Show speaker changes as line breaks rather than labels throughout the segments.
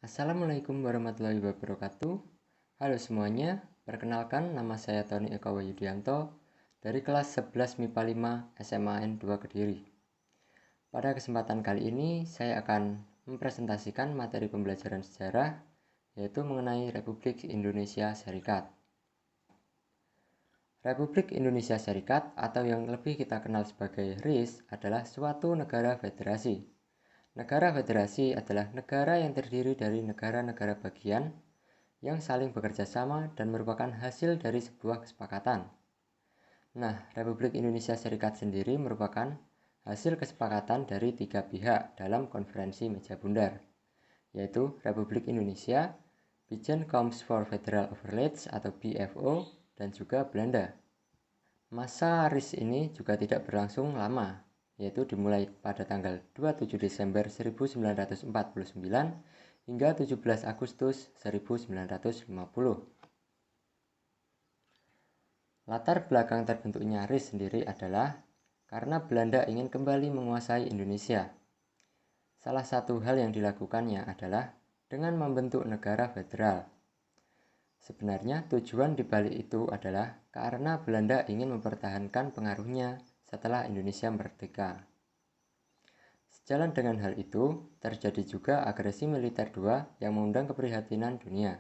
Assalamualaikum warahmatullahi wabarakatuh. Halo semuanya, perkenalkan nama saya Tony Eka Wahyudianto dari kelas 11 MIPA 5 SMAN 2 Kediri. Pada kesempatan kali ini saya akan mempresentasikan materi pembelajaran sejarah yaitu mengenai Republik Indonesia Serikat. Republik Indonesia Serikat atau yang lebih kita kenal sebagai RIS adalah suatu negara federasi. Negara federasi adalah negara yang terdiri dari negara-negara bagian yang saling bekerja sama dan merupakan hasil dari sebuah kesepakatan. Nah, Republik Indonesia Serikat sendiri merupakan hasil kesepakatan dari 3 pihak dalam konferensi meja bundar, yaitu Republik Indonesia, Bijen Comes for Federal Overlords atau BFO, dan juga Belanda. Masa RIS ini juga tidak berlangsung lama, yaitu dimulai pada tanggal 27 Desember 1949 hingga 17 Agustus 1950. Latar belakang terbentuknya RIS sendiri adalah karena Belanda ingin kembali menguasai Indonesia. Salah satu hal yang dilakukannya adalah dengan membentuk negara federal. Sebenarnya tujuan dibalik itu adalah karena Belanda ingin mempertahankan pengaruhnya setelah Indonesia merdeka. Sejalan dengan hal itu, terjadi juga agresi militer II yang mengundang keprihatinan dunia.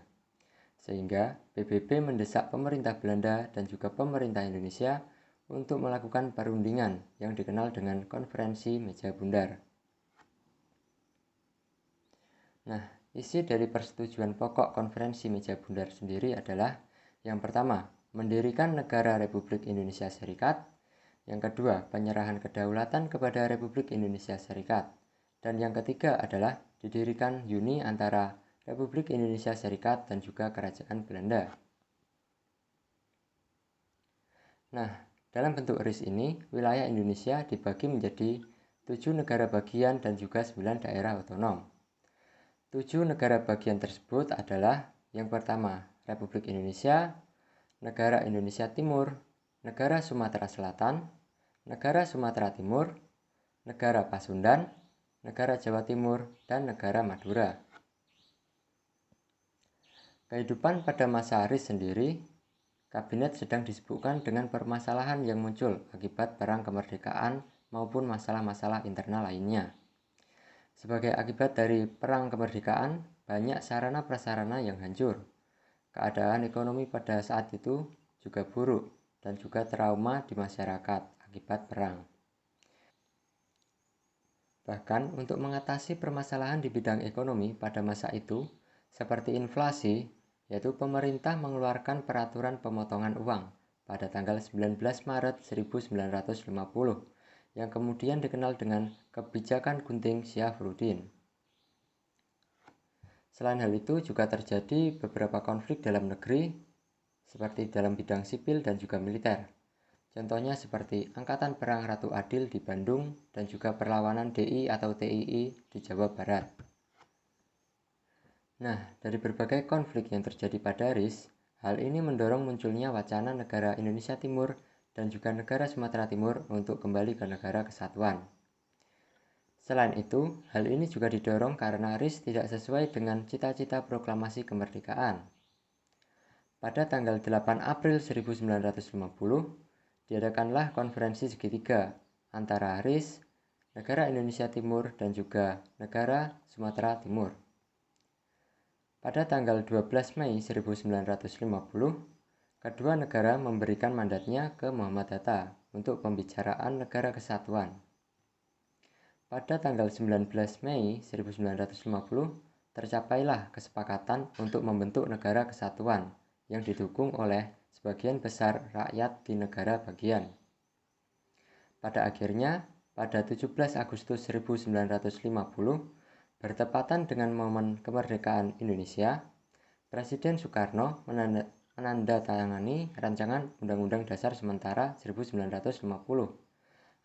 Sehingga PBB mendesak pemerintah Belanda dan juga pemerintah Indonesia untuk melakukan perundingan yang dikenal dengan Konferensi Meja Bundar. Nah, isi dari persetujuan pokok Konferensi Meja Bundar sendiri adalah yang pertama, mendirikan negara Republik Indonesia Serikat. Yang kedua, penyerahan kedaulatan kepada Republik Indonesia Serikat. Dan yang ketiga adalah didirikan uni antara Republik Indonesia Serikat dan juga Kerajaan Belanda. Nah, dalam bentuk RIS ini, wilayah Indonesia dibagi menjadi 7 negara bagian dan juga 9 daerah otonom. 7 negara bagian tersebut adalah yang pertama, Republik Indonesia, Negara Indonesia Timur, Negara Sumatera Selatan, Negara Sumatera Timur, Negara Pasundan, Negara Jawa Timur, dan Negara Madura. Kehidupan pada masa RIS sendiri, kabinet sedang disibukkan dengan permasalahan yang muncul akibat perang kemerdekaan maupun masalah-masalah internal lainnya. Sebagai akibat dari perang kemerdekaan, banyak sarana-prasarana yang hancur. Keadaan ekonomi pada saat itu juga buruk dan juga trauma di masyarakat akibat perang. Bahkan untuk mengatasi permasalahan di bidang ekonomi pada masa itu, seperti inflasi, yaitu pemerintah mengeluarkan peraturan pemotongan uang pada tanggal 19 Maret 1950 yang kemudian dikenal dengan kebijakan gunting Syafruddin. Selain hal itu juga terjadi beberapa konflik dalam negeri seperti dalam bidang sipil dan juga militer. Contohnya seperti Angkatan Perang Ratu Adil di Bandung dan juga perlawanan DI atau TII di Jawa Barat. Nah, dari berbagai konflik yang terjadi pada RIS, hal ini mendorong munculnya wacana negara Indonesia Timur dan juga negara Sumatera Timur untuk kembali ke negara kesatuan. Selain itu, hal ini juga didorong karena RIS tidak sesuai dengan cita-cita proklamasi kemerdekaan. Pada tanggal 8 April 1950, diadakanlah konferensi segitiga antara RIS, negara Indonesia Timur, dan juga negara Sumatera Timur. Pada tanggal 12 Mei 1950, kedua negara memberikan mandatnya ke Muhammad Hatta untuk pembicaraan negara kesatuan. Pada tanggal 19 Mei 1950, tercapailah kesepakatan untuk membentuk negara kesatuan yang didukung oleh sebagian besar rakyat di negara bagian. Pada akhirnya, pada 17 Agustus 1950, bertepatan dengan momen kemerdekaan Indonesia, Presiden Soekarno menandatangani Rancangan Undang-Undang Dasar Sementara 1950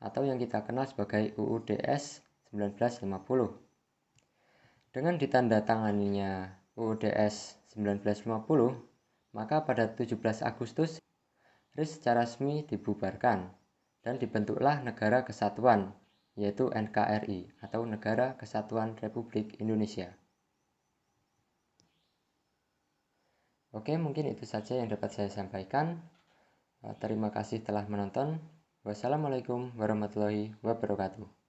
atau yang kita kenal sebagai UUDS 1950. Dengan ditandatanganinya UUDS 1950, maka pada 17 Agustus RIS secara resmi dibubarkan dan dibentuklah Negara Kesatuan, yaitu NKRI atau Negara Kesatuan Republik Indonesia. Oke, mungkin itu saja yang dapat saya sampaikan. Terima kasih telah menonton. Wassalamualaikum warahmatullahi wabarakatuh.